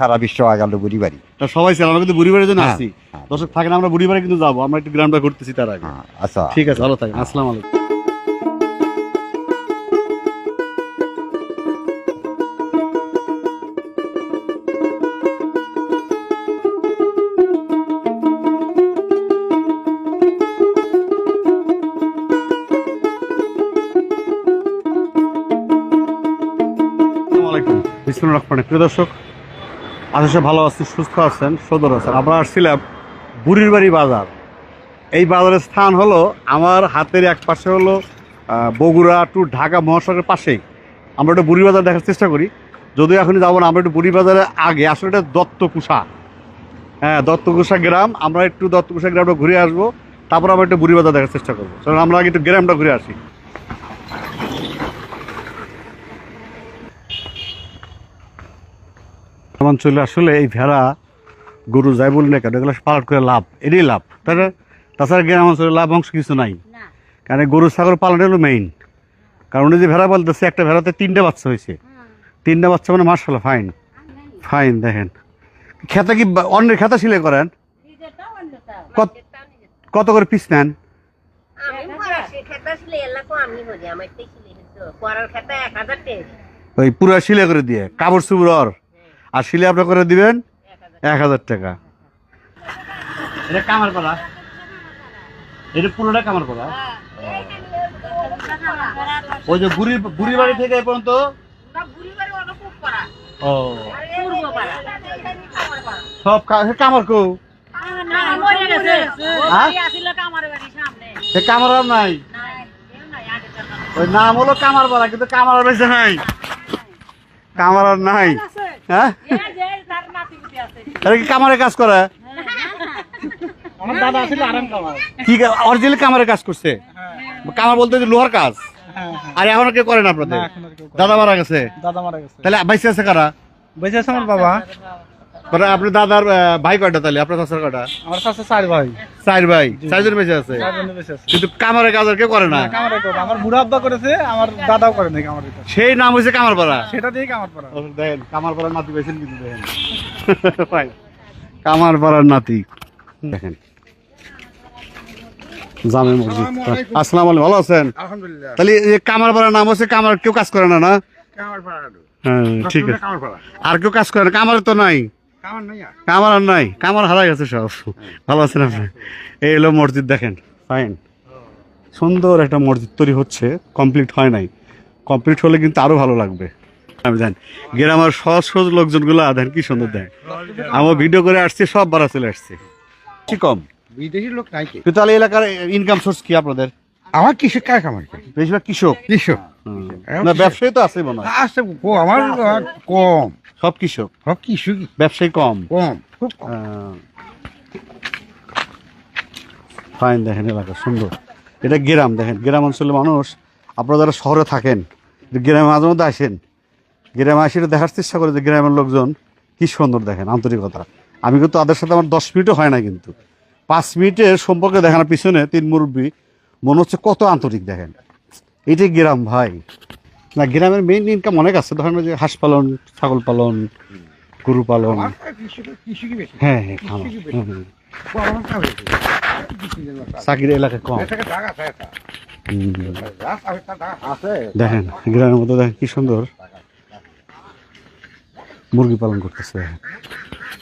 সারা বিশ্ব গেল বুড়ি বাড়ি। তা সবাই ছিল, আমরা কিন্তু বুড়ি বাড়ির জন্য আসছি। দর্শক থাকেন, আমরা বুড়ি বাড়ি কিন্তু যাবো, আমরা একটু গ্রামটা ঘুরতেছি তার আগে। আচ্ছা ঠিক আছে, ভালো থাকেন। আসসালামু আলাইকুম। প্রিয় দর্শক, আশা ভালো আছেন, সুস্থ আছেন, সদর আছেন। আমরা আসছিলাম বুড়ির বাড়ি বাজার। এই বাজারের স্থান হলো আমার হাতের এক পাশে হলো বগুড়া টু ঢাকা মহাসড়কের পাশেই। আমরা একটু বুড়ি বাজার দেখার চেষ্টা করি, যদিও এখনই যাবো না। আমরা একটু বুড়ি বাজারের আগে আসলে এটা দত্তকুষা, হ্যাঁ দত্তকুষা গ্রাম। আমরা একটু দত্তকুষা গ্রামটা ঘুরে আসবো, তারপর আমরা একটু বুড়ি বাজার দেখার চেষ্টা করবো। কারণ আমরা আগে একটু গ্রামটা ঘুরে আসি। অঞ্চলে আসলে এই ভেড়া গরু যাই বলি না কেন, এগুলো পালন করে লাভ, এটাই লাভ। তাহলে তাছাড়া গ্রাম অঞ্চলে লাভ অংশ কিছু নাই, কারণ গরু ছাগল পালনটা হলো মেইন। কারণ উনি যে ভেড়া বলতেছে, একটা ভেড়াতে 3টে বাচ্চা হয়েছে। 3টে বাচ্চা মানে মাশাআল্লাহ ফাইন ফাইন। দেখেন খেতা কি অন্যের খেতা সিলাই করেন? কত করে পিস নেন? ওই পুরা সিলাই করে দিয়ে কাপড় চুবর আর সিলে আপনার করে দিবেন 1000 টাকা। এটা কামার পাড়া, এটা পুরোটা কামার পাড়া। ওই যে বুড়ি বাড়ি থেকে এই পর্যন্ত সব কামার কো কামার আর নাই। ওই নাম হলো কামার পাড়া, কিন্তু কামার আর বেশি নাই, কামার আর নাই। হ্যাঁ কি কামারে কাজ করে? কি অরিজিনাল কামারে কাজ করছে? কামার বলতে লোহার কাজ। আর এখন কেউ করেন আপনাদের? দাদা মারা গেছে। তাহলে বাইসে আছে কারা? বেঁচে আছে আমার বাবা। আপনার দাদার ভাই কয়টা? তাহলে আপনার চাচার কয়টা? আমার চাচা 4 ভাই। 4 ভাই, 4 জন বেঁচে আছে। কিন্তু কামারের কাজ আর কেউ করে না। আমার বুড়া আব্বা করেছে, আমার দাদাও করে নাই কামার। সেই নাম হয়েছে কামারপাড়া। সেটা দিয়ে কামারপাড়া। দেখেন কামারপাড়ার নাতি পেয়েছেন কিন্তু, দেখেন কামারপাড়ার নাতি। দেখেন জামে মসজিদ। আসসালামু আলাইকুম, ভালো আছেন? আলহামদুলিল্লাহ। তাহলে এই কামারপাড়ার নাম হচ্ছে কামার, কেউ কাজ করে না? না হ্যাঁ ঠিক আছে। আর কেউ কাজ করে না? কামার তো নাই, কামার আর নাই, কামার হারা গেছে সব। ভালো আছেন আপনি? এই হলো মসজিদ, দেখেন ফাইন সুন্দর একটা মসজিদ তৈরি হচ্ছে, কমপ্লিট হয় নাই। কমপ্লিট হলে কিন্তু আরো ভালো লাগবে। আমি জানি গ্রামের সহজ সহজ লোকজনগুলো দেখেন কি সুন্দর দেয়। আমার ভিডিও করে আসছে, সব ভাড়া চলে আসছে। কি কম বিদেশি লোক নাই। কিন্তু তাহলে এলাকার ইনকাম সোর্স কি আপনাদের? আমার কৃষক কাজ কামার করে। বেশিরভাগ কৃষক। কৃষক না ব্যবসায়ী তো আছে মনে হয়? আছে আমার কম। সব কৃষক? সব কৃষক, ব্যবসায়ী কম। কম, খুব কম। ফাইন দেখেন এলাকা সুন্দর। এটা গ্রাম, দেখেন গ্রাম অঞ্চলের মানুষ। আপনারা যারা শহরে থাকেন, গ্রামে মাঝে মধ্যে আসেন, গ্রামে আসে দেখার চেষ্টা করে যে গ্রামের লোকজন কি সুন্দর, দেখেন আন্তরিকতা। আমি কিন্তু তাদের সাথে আমার 10 মিনিটও হয় না, কিন্তু 5 মিনিটের সম্পর্কে দেখানোর পিছনে 3 মুরব্বী মনে হচ্ছে কত আন্তরিক। দেখেন এটাই গ্রাম ভাই। না গ্রামের মেইন ইনকাম অনেক আছে, ধরেন যে হাঁস পালন, ছাগল পালন, গরু পালন। হ্যাঁ হ্যাঁ চাকরির এলাকায় কম। দেখেন গ্রামের মধ্যে দেখেন কি সুন্দর মুরগি পালন করতেছে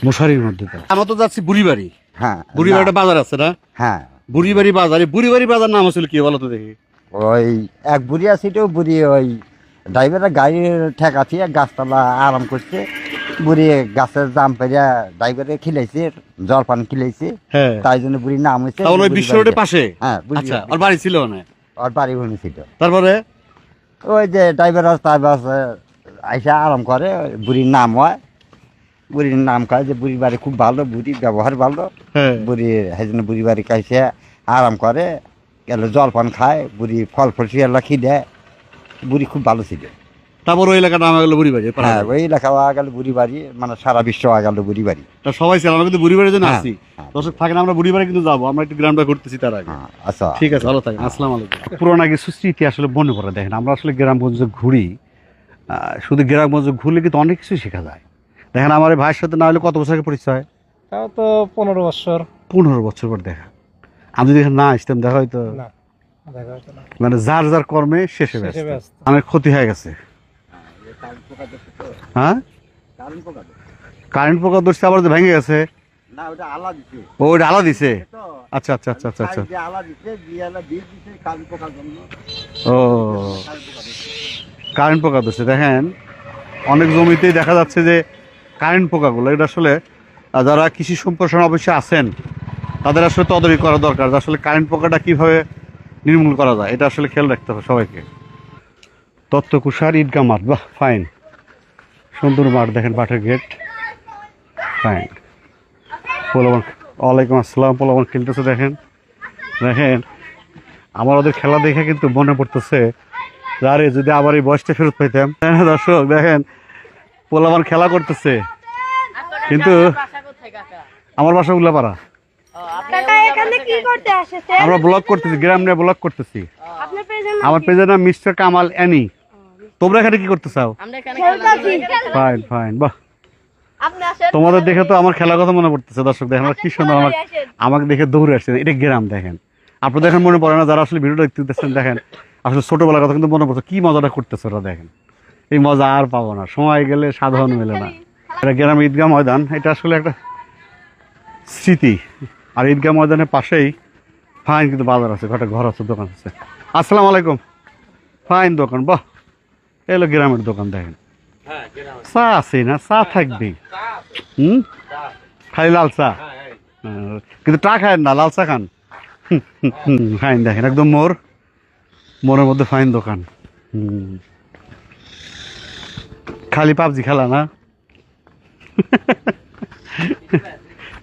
মশারির মধ্যে। আমরা তো যাচ্ছি বুড়ি বাড়ি। হ্যাঁ বুড়ি বাড়িটা বাজার আছে না? হ্যাঁ বুড়ি বাড়ি বাজার। বুড়ি বাড়ি বাজার নাম আসলে কি বলো তো দেখি? ওই এক বুড়ি আছে, বুড়ি ওই ড্রাইভারের গাড়ির ঠেকা দিয়ে গাছতলা আরাম করছে। বুড়ি গাছের জাম পেরিয়া ড্রাইভারে খিলাইছে, জল পান খিলাইছে, তাই জন্য বুড়ির নাম হয়েছে। ওই বিশ্ব রোডের পাশে? হ্যাঁ। আচ্ছা, ওর বাড়ি ছিল না? ওর বাড়ি ওখানে ছিল। তারপরে ওই যে ড্রাইভার আইসা আরাম করে, বুড়ির নাম হয়। বুড়ির নাম কয় যে বুড়ির বাড়ি খুব ভালো, বুড়ির ব্যবহার ভালো। বুড়ি সেই জন্য বুড়ি বাড়ি কাইসে আরাম করে, গেল জলপান খায়, বুড়ি ফল ফল শিয়াল্লা খিদে। বুড়ি খুব ভালো ছিল। তারপর ওই এলাকার নাম গেল বুড়ি বাড়ি। হ্যাঁ ওই এলাকা গেল বুড়ি বাড়ি, মানে সারা বিশ্ব গেল বুড়ি বাড়ি। সবাই ছিল, আমরা কিন্তু বুড়ি বাড়ির জন্য আসছি। দর্শক থাকেন, আমরা বুড়ি বাড়ি কিন্তু যাবো, আমরা একটু গ্রামটা ঘুরতেছি তার আগে। আচ্ছা ঠিক আছে, ভালো থাকেন। আসসালামু আলাইকুম। পুরোনো কিছু স্মৃতি আসলে মনে পড়ে। দেখেন আমরা আসলে গ্রামগঞ্জে ঘুরি, শুধু গ্রামগঞ্জে ঘুরলে কিন্তু অনেক কিছু শেখা যায়। দেখেন আমার এই ভাইয়ের সাথে না হলে কত বছর আগে পরিচয়? তাও তো 15 বছর। 15 বছর পর দেখা। আমি যদি এখানে না আসতাম দেখা হয়তো না, দেখা হতো না। মানে যার যার কর্মে শেষে ব্যস্ত। অনেক ক্ষতি হয়ে গেছে। হ্যাঁ, কারেন্ট পোকা ধরছে আবার যে ভেঙে গেছে। না ওটা আলা দিছে। ও ওটা আলা দিছে। আচ্ছা আচ্ছা আচ্ছা আচ্ছা আচ্ছা। আলা দিছে, দিয়ালা বীজ দিছে কাল পোকার জন্য। ও কারেন্ট পোকা ধরছে। দেখেন অনেক জমিতেই দেখা যাচ্ছে যে কারেন্ট পোকাগুলো, এটা আসলে যারা কৃষি সম্প্রসারণ অফিসে আছেন তাদের আসলে তদারকি করা দরকার যে আসলে কারেন্ট পোকাটা কিভাবে নির্মূল করা যায়, এটা আসলে খেয়াল রাখতে হবে সবাইকে। তত্ত্বকুষার ঈদগাহ মাঠ, বাহ ফাইন, সুন্দর মাঠ। দেখেন মাঠের গেট, ফাইন। পোলাবান, ওয়ালাইকুম আসসালাম। পোলাবান খেলতেছে দেখেন। দেখেন আমার ওদের খেলা দেখে কিন্তু মনে পড়তেছে আরে যদি আবার এই বয়সটা ফেরত পাইতাম। দর্শক দেখেন পোলাবান খেলা করতেছে, কিন্তু আমার বাসা উল্লাপাড়া। আমরা ব্লগ করতেছি, গ্রাম নিয়ে ব্লগ করতেছি। আমার পেজের নাম মিস্টার কামাল অ্যানি। তোমরা এখানে কি করতে চাও? ফাইন ফাইন, বাহ। তোমাদের দেখে তো আমার খেলার কথা মনে পড়তেছে। দর্শক দেখেন কি সুন্দর আমাকে দেখে দৌড়ে আসছে। এটা গ্রাম দেখেন, আপনাদের দেখেন মনে পড়ে না যারা আসলে ভিডিওটা দেখতেছেন। দেখেন আসলে ছোটবেলার কথা কিন্তু মনে পড়ছে, কি মজাটা করতেছে ওরা। দেখেন এই মজা আর পাবো না, সময় গেলে সাধারণ মেলে না। এটা গ্রাম ঈদগাহ ময়দান, এটা আসলে একটা স্মৃতি। আর ঈদগাহ ময়দানের পাশেই ফাইন কিন্তু বাজার আছে, ঘরে ঘর আছে, দোকান আছে। আসসালামু আলাইকুম। ফাইন দোকান, বাহ। এলো গ্রামের দোকান। দেখেন চা আছে না, চা থাকবেই। খালি লাল চা, কিন্তু টা খায় না, লাল চা খান। ফাইন দেখেন একদম মোড়ের মধ্যে ফাইন দোকান। খালি পাবজি খেলা না?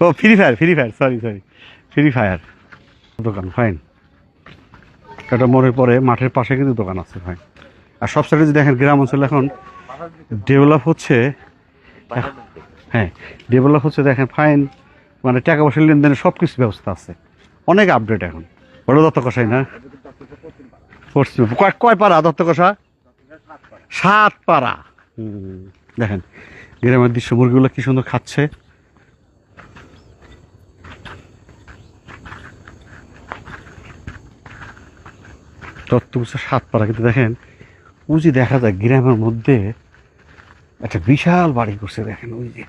ও Free Fire, sorry Free Fire দোকান। ফাইন, একটা মোড়ের পরে মাঠের পাশে কিন্তু দোকান আছে। ফাইন। আর সব সাইডে দেখেন গ্রাম অঞ্চলে এখন ডেভেলপ হচ্ছে। হ্যাঁ ডেভেলপ হচ্ছে, দেখেন ফাইন। মানে টাকা পয়সা লেনদেনের সব কিছু ব্যবস্থা আছে, অনেক আপডেট এখন। বড় দত্ত কষাই না? পশ্চিম কয় পাড়া দত্ত কষা? 7 পাড়া। দেখেন গ্রামের দৃশ্য, মুরগিগুলো কি সুন্দর খাচ্ছে। দত্তকুষা 7 পাড়া, কিন্তু দেখেন ওই যে দেখা যায় গ্রামের মধ্যে একটা বিশাল বাড়ি করছে। দেখেন ওই যে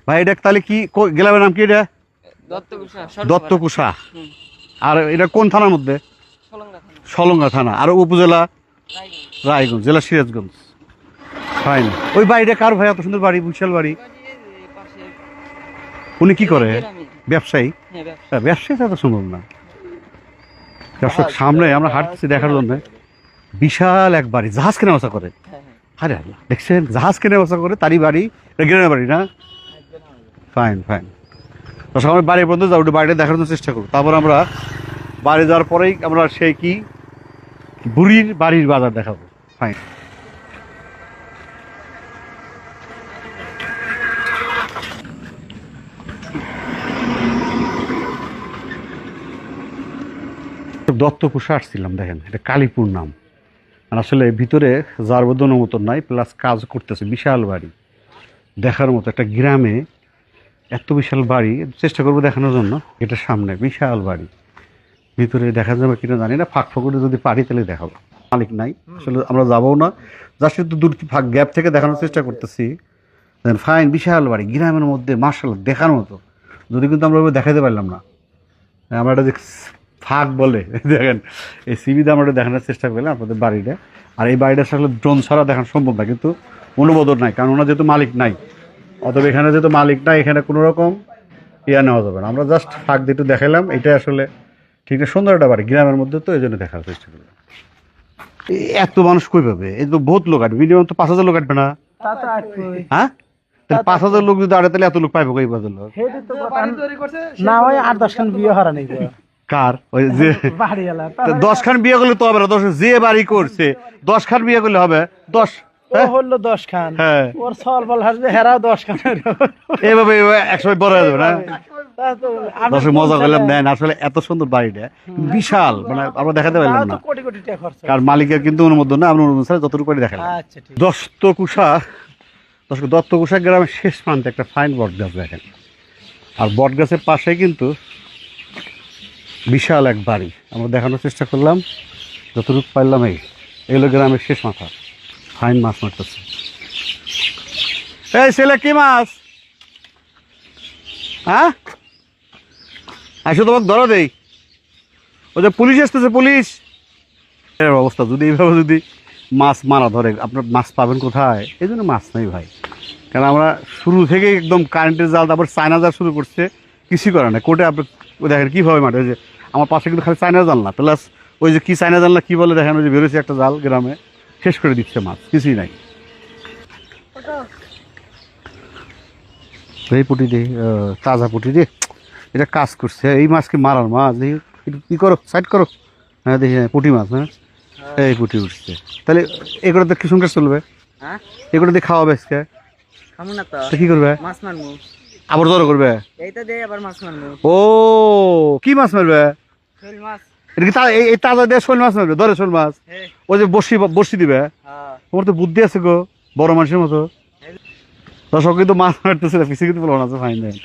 ভাই, এটা তাহলে কি গ্রামের নাম কি? এটা দত্তকুষা। আর এটা কোন থানার মধ্যে? সলঙ্গা থানা। আর উপজেলা রায়গঞ্জ, জেলা সিরাজগঞ্জ। ফাইন। ওই বাড়িটা কার ভাই? এত সুন্দর বাড়ি, বিশাল বাড়ি। উনি কি করে? ব্যবসায়ী? ব্যবসায়ী তো এত সম্ভব না। দর্শক সামনে আমরা হাঁটতেছি দেখার জন্য, বিশাল এক বাড়ি, জাহাজ কেনা বসা করে। আরে আল্লাহ, দেখছেন জাহাজ কেনা বসা করে, তারই বাড়ি। এটা গ্রামের বাড়ি না? Fine fine. দর্শক আমরা বাড়ি পর্যন্ত যাবো, একটু বাড়িটা দেখার জন্য চেষ্টা করবো। তারপর আমরা বাড়ি যাওয়ার পরেই আমরা সেই কি বুড়ির বাড়ির বাজার দেখাবো। ফাইন। দত্তকুষা আসছিলাম। দেখেন এটা কালীপুর নাম। আর আসলে ভিতরে যার মধ্যে অনুমোদন নাই, প্লাস কাজ করতেছে। বিশাল বাড়ি দেখার মতো, একটা গ্রামে এত বিশাল বাড়ি চেষ্টা করবো দেখানোর জন্য। এটার সামনে বিশাল বাড়ি, ভিতরে দেখা যাবে কিনা জানি না। ফাঁক ফকরে যদি পারি তাহলে দেখাবো। মালিক নাই আসলে, আমরা যাবো না, যার সাথে দূর ফাঁক গ্যাপ থেকে দেখানোর চেষ্টা করতেছি। ফাইন বিশাল বাড়ি গ্রামের মধ্যে, মার্শাল দেখার মতো। যদি কিন্তু আমরা দেখাতে পারলাম না, আমরা এটা যে ফাঁক বলে দেখেন এই সিবিতে আমরা দেখানোর চেষ্টা করলাম আপনাদের বাড়িটা। আর এই বাড়িটা আসলে ড্রোন ছাড়া দেখানো সম্ভব না, কিন্তু অনুমোদন নাই, কারণ ওনার যেহেতু মালিক নাই। অতএব এখানে যেহেতু মালিক নাই, এখানে কোনো রকম ইয়া নেওয়া যাবে না। আমরা জাস্ট ফাঁক দিয়ে একটু দেখালাম। এটা আসলে ঠিক না, সুন্দর একটা বাড়ি গ্রামের মধ্যে, তো এই জন্য দেখার চেষ্টা করলাম। এত মানুষ কই পাবে? এই তো বহুত লোক আসবে, মিনিমাম তো 5,000 লোক আসবে না? হ্যাঁ, তাহলে 5,000 লোক যদি আড়ে, তাহলে এত লোক পাইবো কই? 5,000 লোক না হয় 8-10 খান বিয়ে হারা নেই। কার? ওই যে 10 খান বিয়ে করলে তো হবে না। 10 যে বাড়ি করছে 10 খান বিয়ে করলে হবে? 10 হলো 10 খান। হ্যাঁ, ওর সল বল হাসবে, হেরাও 10 খান। এইভাবে একসময় বড় হয়ে যাবে না? দর্শক মজা করলাম। দেন আসলে এত সুন্দর বাড়িটা, বিশাল, মানে আমরা দেখাতে পারলাম না, কোটি কোটি টাকা খরচ। কারণ মালিকের কিন্তু অনুমোদন না। আমরা অনুমোদন ছাড়া যতটুকু করে দেখালাম। আচ্ছা ঠিক। দত্তকুষা দর্শক দত্তগোসা গ্রামের শেষ প্রান্তে একটা ফাইন বট গাছ দেখেন, আর বট গাছের পাশে কিন্তু বিশাল এক বাড়ি। আমরা দেখানোর চেষ্টা করলাম যতটুকু পারলাম। এগুলো গ্রামের শেষ মাথা, ফাইন মাছ মারতেছে। এই ছেলে কি মাছ? হ্যাঁ আসো তোমাকে ধরা দেই। ওই যে পুলিশ আসতেছে, পুলিশ। এর অবস্থা যদি এইভাবে যদি মাছ মারা ধরে, আপনার মাছ পাবেন কোথায়? এই জন্য মাছ নেই ভাই। কারণ আমরা শুরু থেকে একদম কারেন্টের জাল, তারপর চায়না জাল শুরু করছে, কিছুই করে না। কোর্টে আপনি দেখেন কীভাবে মাঠে, ওই যে আমার পাশে কিন্তু খালি চায়না জাল না, প্লাস ওই যে কী চায়না জাল না কী বলে দেখেন, ওই যে বেরোচ্ছে একটা জাল গ্রামে, শেষ করে দিচ্ছে মাছ, কিছুই নাই। এই পুঁটি দিয়ে, তাজা পুঁটি দিয়ে এটা কাজ করছে। এই মাছ কি মারার মাছ? দেখি একটু কী করো, সাইড করো। হ্যাঁ দেখি, হ্যাঁ পুঁটি মাছ। হ্যাঁ এই পুঁটি উঠছে। তাহলে এগুলোতে কি সংসার চলবে? হ্যাঁ এগুলো দিয়ে খাওয়াবে আজকে? খামু না তো। তো কি করবে? মাছ মারমু। আবার ধরো করবে? এইটা দিয়ে আবার মাছ মারমু। ও কি মাছ মারবে? শোল মাছ। এটা কি এই তাজা দিয়ে শোল মাছ মারবে? ধরে শোল মাছ? হ্যাঁ ওই যে বসি দিবে? হ্যাঁ। তোমার তো বুদ্ধি আছে গো, বড় মানুষের মতো। দর্শক কিন্তু মাছ মারতেছে না, পিছিয়ে কিন্তু বলো না, ফাইন দেন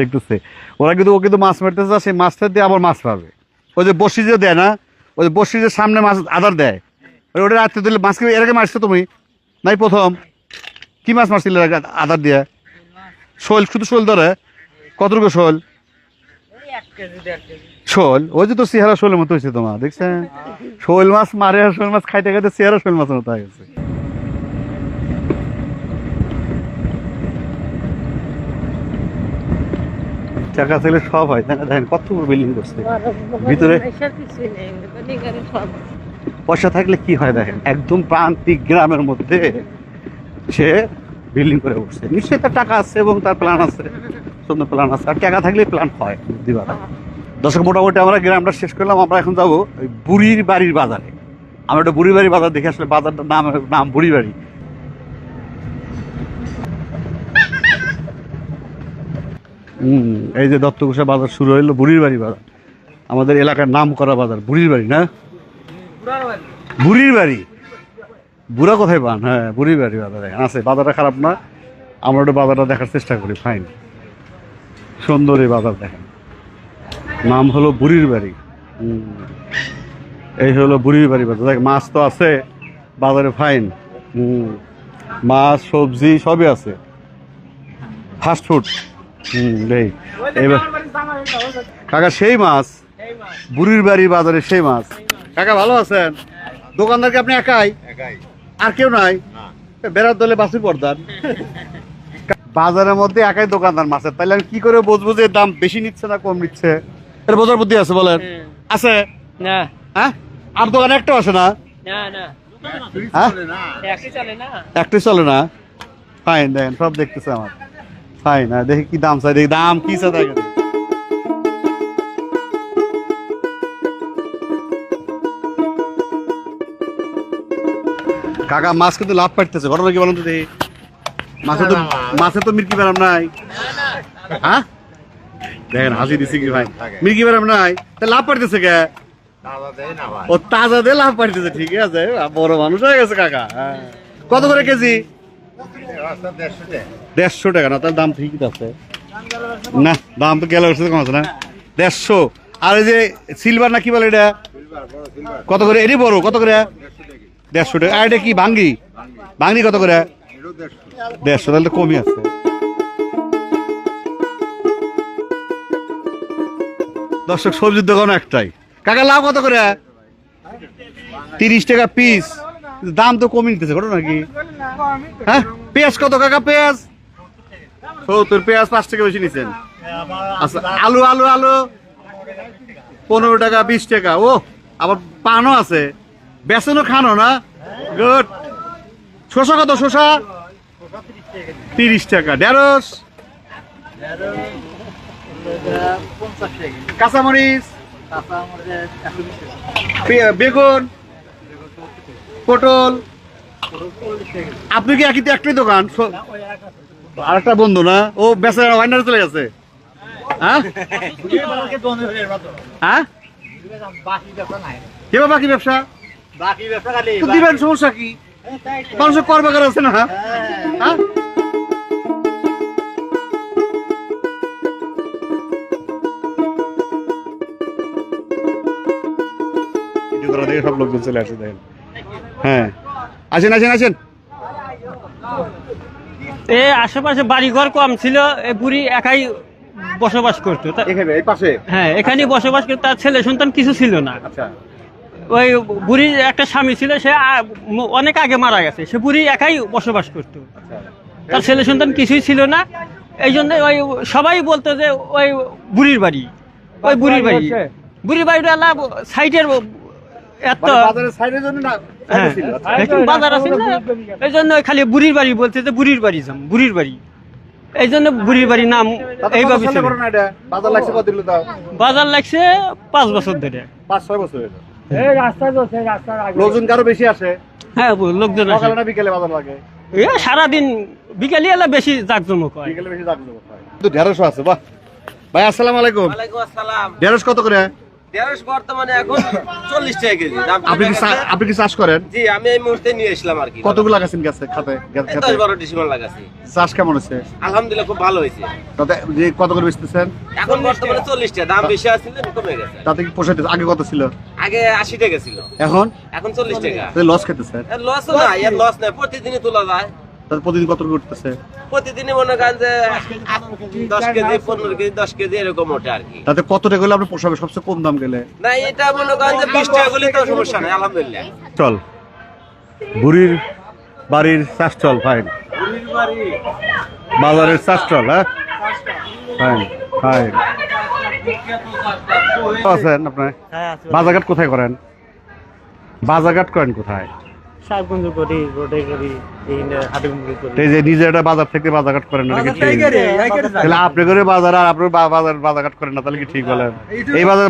দেখতেছে ওরা, কিন্তু ও কিন্তু মাছ মারতেছে, সেই মাছটা দিয়ে আবার মাছ পাবে। ওই যে বসি যে দেয় না, ওই যে বসি যে সামনে মাছ আদার দেয়, ওটা রাত্রে দিলে মাছ কি এর আগে মারছো তুমি? নাই প্রথম? কি মাছ মারছিলে আদার দিয়ে? শোল, শুধু শোল ধরে? কতটুকু শোল? এই 1 কেজি 1.5 কেজি শোল। ওই যে তো চেহারা শোলের মতো হয়েছে তোমার, দেখছেন? শোল মাছ মারে আর শোল মাছ খাইতে খাইতে চেহারা শোল মাছের মতো হয়ে গেছে। টাকা থাকলে সব হয়, তাই না? দেখেন কত বিল্ডিং করছে ভিতরে। পয়সা থাকলে কি হয় দেখেন, একদম প্রান্তিক গ্রামের মধ্যে সে বিল্ডিং করে উঠছে। নিশ্চয়ই তার টাকা আছে এবং তার প্ল্যান আছে, সুন্দর প্ল্যান আছে। আর টাকা থাকলে প্ল্যান হয়, বুদ্ধি বাড়া। দর্শক মোটামুটি আমরা গ্রামটা শেষ করলাম। আমরা এখন যাবো ওই বুড়ির বাড়ির বাজারে। আমরা একটা বুড়ির বাড়ির বাজার দেখে আসলে, বাজারটার নাম বুড়ি বাড়ি। এই যে দত্তগোসা বাজার শুরু হইলো, বুড়ির বাড়ি বাজার, আমাদের এলাকার নাম করা বাজার বুড়ির বাড়ি না? বুড়ির বাড়ি, বুড়া কোথায় পান? হ্যাঁ বুড়ির বাড়ি বাজার আছে। বাজারটা খারাপ না, আমরা একটু বাজারটা দেখার চেষ্টা করি। ফাইন সুন্দর এই বাজার দেখেন, নাম হলো বুড়ির বাড়ি। এই হলো বুড়ির বাড়ি বাজার। দেখ মাছ তো আছে বাজারে, ফাইন। মাছ সবজি সবই আছে, ফাস্ট ফুড। এবার কাকা সেই মাছ বুড়ির বাড়ির বাজারে, সেই মাছ। কাকা ভালো আছেন? দোকানদার কি আপনি একাই? আর কেউ নাই? বেড়ার দলে বাসি পর্দার বাজারের মধ্যে একাই দোকানদার মাছের, তাহলে আমি কি করে বুঝবো যে দাম বেশি নিচ্ছে না কম নিচ্ছে? এর বোঝার বুদ্ধি আছে বলেন? আছে না। হ্যাঁ আর দোকান একটাও আসে না? না না। হ্যাঁ একই চলে না। একটাই চলে না? ফাইন দেখেন সব দেখতেছে আমার। ফাইন দেখি কি দাম চাই, দেখি দাম কি চাই দেখেন। কাকা মাছ কিন্তু লাভ পাইতেছে, ঘটনা কি বলেন তো দেখি? মাছে তো মির্কি বেরাম নাই। হ্যাঁ দেখেন হাসি দিছি কি ভাই, মির্কি বেরাম নাই, তা লাভ পাইতেছে কে? ও তাজা দিয়ে লাভ পাইতেছে। ঠিক আছে, বড় মানুষ হয়ে গেছে কাকা। কত করে কেজি? 150 টাকা না? তাহলে দাম ঠিকই আছে না? দাম তো গেলে কম আছে না? 150। আর এই যে সিলভার না কি বলে এটা, কত করে? এটি বড় কত করে? 150 টাকা। আর এটা কি ভাঙ্গি? ভাঙ্গি কত করে? 150। তাহলে তো কমই আছে। দর্শক সবজির দোকান একটাই। কাকা লাভ কত করে? 30 টাকা পিস। দাম তো কমই নিতেছে, ঘটনা কি? হ্যাঁ পেঁয়াজ কত কাকা? পেঁয়াজ 70। পেঁয়াজ 5 টাকা বেশি নিচ্ছেন। আচ্ছা আলু আলু আলু 15 টাকা 20 টাকা। ও আবার পানও আছে, বেসনও খানো না? গুড। শসা কত? শসা 30 টাকা। ঢেঁড়স? কাঁচামরিচ? বেগুন? পটল? আপনি কি একই একটাই দোকান? আর একটা বন্ধু না? ও বেচারা ওয়াইনারে চলে গেছে। হ্যাঁ হ্যাঁ কেবা বাকি ব্যবসা তো দিবেন, সমস্যা কি? মানুষের কর্মকার আছে না? হ্যাঁ থেকে সব লোকজন চলে আসে দেখেন। হ্যাঁ আসেন আসেন আসেন। এই আশেপাশে বাড়িঘর কম ছিল, এই বুড়ি একাই বসবাস করতো। এখানে এই পাশে? হ্যাঁ, এখানেই বসবাস করতো, তার ছেলে সন্তান কিছু ছিল না। আচ্ছা। ওই বুড়ির একটা স্বামী ছিল, সে অনেক আগে মারা গেছে, সে বুড়ি একাই বসবাস করতো, তার ছেলে সন্তান কিছুই ছিল না। এই জন্য ওই সবাই বলতো যে ওই বুড়ির বাড়ি, ওই বুড়ির বাড়ি, বুড়ির বাড়িটা সাইডের এত বাজারের সাইডের জন্য না হ্যাঁ, একটু বাজার আছে না, এই জন্য খালি বুড়ির বাড়ি বলতে, যে বুড়ির বাড়ি যাম, বুড়ির বাড়ি, এই জন্য বুড়ির বাড়ির নাম এইভাবে ছিল। বাজার লাগছে কত দিল তাও? বাজার লাগছে 5 বছর ধরে। 5-6 বছর হলো। এই রাস্তা আছে, রাস্তার আগে লোকজন কারো বেশি আসে? হ্যাঁ, লোকজন আসে। সকালে না বিকেলে বাজার লাগে? এ সারাদিন, বিকালে এলে বেশি জাঁকজমক হয়। বিকেলে বেশি জাগজমক হয়। তো ঢেঁড়সও আছে, বাহ। ভাই আসসালামু আলাইকুম। ওয়ালাইকুম আসসালাম। ঢেঁড়স কত করে? ঢেঁড়স বর্তমানে এখন 40 টাকা কেজি। দাম আপনি কি চাষ করেন? জি, আমি এই মুহূর্তে নিয়ে আসলাম আর কি। কতগুলো লাগাছেন গাছে খাতে? 10-12 ডিসিমাল লাগাছি। চাষ কেমন হচ্ছে? আলহামদুলিল্লাহ খুব ভালো হয়েছে। তাতে যে কত করে বেচতেছেন? এখন বর্তমানে 40 টাকা, দাম বেশি আসছিল কমে গেছে। তাতে কি পোষাইতেছে? আগে কত ছিল? আগে 80 টাকা ছিল, এখন এখন 40 টাকা। লস খেতেছে? লস না, এর লস নাই, প্রতিদিনই তোলা যায়। তাতে প্রতিদিন কত করে উঠতেছে? প্রতিদিনই মনে করেন যে 10 কেজি 15 কেজি 10 কেজি এরকম ওঠে আর কি। তাতে কত টাকা হলে আপনি পোষাবে সবচেয়ে কম দাম গেলে? না, এটা মনে করেন যে 20 টাকা হলে তো সমস্যা নাই, আলহামদুলিল্লাহ। চল বুড়ির বাড়ির চাষ চল, ফাইন। বাজারের চাষ চল, হ্যাঁ ফাইন ফাইন। আছেন আপনার বাজারঘাট কোথায় করেন? বাজারঘাট করেন কোথায়? সাহেবগঞ্জ করি, রোডে করি, হাটিগুন্ডি করি। এই যে নিজে একটা বাজার থেকে বাজারঘাট করেন না, নাকি ঠিক? তাহলে আপনি করে বাজার আর আপনার বাজারঘাট করেন না, তাহলে কি ঠিক বলেন? এই বাজার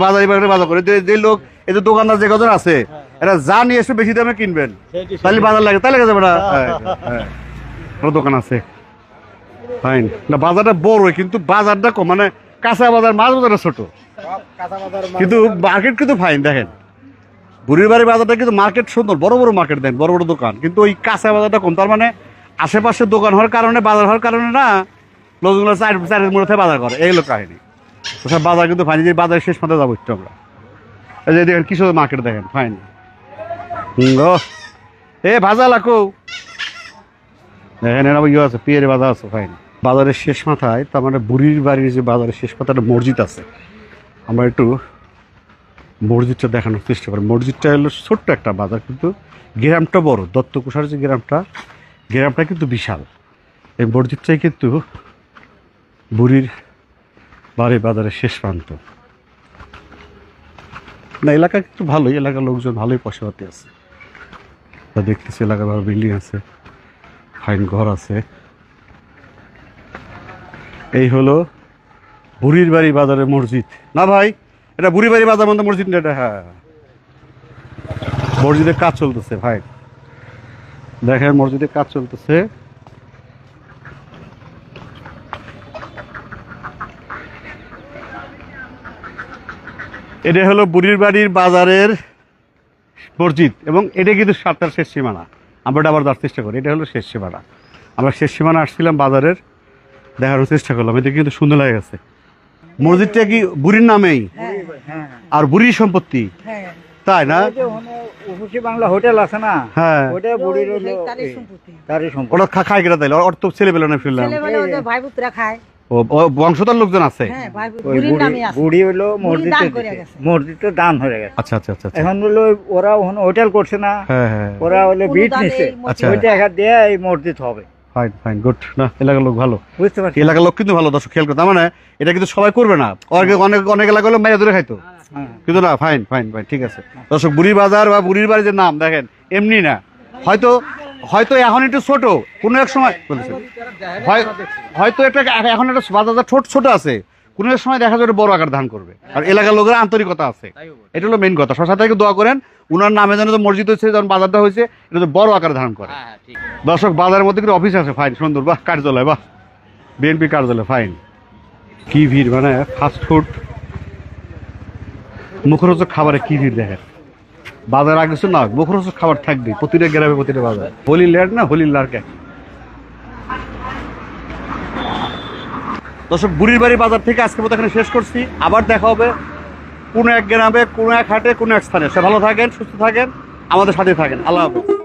বাজার করে যে লোক, এই যে দোকানদার যে কজন আছে, এরা যা নিয়ে এসে বেশি দামে কিনবেন, তাহলে বাজার লাগে, তাহলে যাবে না। হ্যাঁ, দোকান আছে, ফাইন। না বাজারটা বড়, কিন্তু বাজারটা কম, মানে কাঁচা বাজার, মাছ বাজারটা ছোট, কিন্তু মার্কেট কিন্তু ফাইন। দেখেন বুড়ির বাড়ি বাজারটা কিন্তু মার্কেট সুন্দর, বড় বড় মার্কেট, দেন বড় বড় দোকান, কিন্তু ওই কাঁচা বাজারটা কম। তার মানে আশেপাশে দোকান হওয়ার কারণে, বাজার হওয়ার কারণে না, লোকগুলো চারের মধ্যে বাজার করে, এই হলো কাহিনী। ওসব বাজার কিন্তু ফাইন। যে বাজারের শেষ মাথায় যাবো একটু আমরা, এই যে দেখেন কিশোর মার্কেট, দেখেন ফাইন। এ ভাজা লাখো দেখেন, এরা ইয়ে আছে, পিয়ারে বাজার আছে, ফাইন। বাজারের শেষ মাথায়, তার মানে বুড়ির বাড়ির যে বাজারের শেষ মাথায় একটা মসজিদ আছে, আমরা একটু মসজিদটা দেখানোর চেষ্টা করি। মসজিদটা হলো ছোট্ট একটা বাজার, কিন্তু গ্রামটা বড়। দত্তকুষার যে গ্রামটা কিন্তু বিশাল। এই মসজিদটাই কিন্তু বুড়ির বাড়ি বাজারের শেষ প্রান্ত। না, এলাকা কিন্তু ভালোই, এলাকার লোকজন ভালোই পয়সাপাতি আছে, তা দেখতেছি এলাকায় ভালো বিল্ডিং আছে, ফাইন ঘর আছে। এই হলো বুড়ির বাড়ি বাজারের মসজিদ। না ভাই, এটা বুড়ি বাড়ি বাজার মধ্যে মসজিদ না এটা? হ্যাঁ, মসজিদের কাজ চলতেছে ভাই, দেখেন মসজিদের কাজ চলতেছে। এটা হলো বুড়ির বাড়ির বাজারের মসজিদ, এবং এটা কিন্তু সাতটার শেষ সীমানা। আমরা আবার যাওয়ার চেষ্টা করি, এটা হলো শেষ সীমানা। আমরা শেষ সীমানা আসছিলাম বাজারের, দেখার চেষ্টা করলাম। এটা কিন্তু সুন্দর লাগে গেছে। মসজিদটা কি বুড়ির নামেই আর বুড়ির সম্পত্তি, তাই না? বাংলা হোটেল আছে না, হ্যাঁ, ওটা বুড়ির হলো, তারই সম্পত্তি। ওটা খায় কিনা তাইলে? ওর তো ছেলে পেলে না, ফিরলাম ভাই পুত্রা খায়। ও বংশধর লোকজন আছে। হ্যাঁ, ভাই ওই বুড়ির নামে আছে। বুড়ি হলো মসজিদ তো দান হয়ে গেছে। আচ্ছা আচ্ছা আচ্ছা, এখন হলো ওরা হোটেল করছে না, হ্যাঁ হ্যাঁ, ওরা হলো বিট নিছে, আচ্ছা, ওই টাকা দিয়ে এই মসজিদ হবে। Fine fine, good. না, এলাকার লোক ভালো, বুঝতে পারছি। এলাকার লোক কিন্তু ভালো, দর্শক খেয়াল করতে। মানে এটা কিন্তু সবাই করবে না, অনেক অনেক এলাকা হলো মেয়ে ধরে খাইতো, কিন্তু না, ফাইন ফাইন ফাইন, ঠিক আছে। দর্শক বুড়ি বাজার বা বুড়ির বাড়ির যে নাম, দেখেন এমনি না, হয়তো এখন একটু ছোট, কোনো এক সময় হয়তো একটা এখন একটা বাজার ছোট আছে, কোনো এক সময় দেখা যাবে বড় আকার ধারণ করবে। আর এলাকার লোকের আন্তরিকতা আছে, এটা হলো মেইন কথা। সবার থেকে দোয়া করেন, উনার নামে যেন মসজিদ হয়েছে, যখন বাজারটা হয়েছে, এটা তো বড় আকার ধারণ করে। দর্শক বাজারের মধ্যে কিন্তু অফিস আছে, ফাইন, সুন্দর, বাহ, কার্যালয়, বাহ, বিএনপি কার্যালয়, ফাইন। কি ভিড়, মানে ফাস্টফুড মুখরোচক খাবারে কি ভিড় দেখেন। বাজার আগে না, মুখরোচক খাবার থাকবে প্রতিটা গ্রামে, প্রতিটা বাজার। হোলি ল্যান্ড না, হোলির লার্ক। দর্শক বুড়ির বাড়ি বাজার থেকে আজকে মতো এখানে শেষ করছি। আবার দেখা হবে কোনো এক গ্রামে, কোনো এক হাটে, কোনো এক স্থানে। সে ভালো থাকেন, সুস্থ থাকেন, আমাদের সাথে থাকেন। আল্লাহ হাফেজ।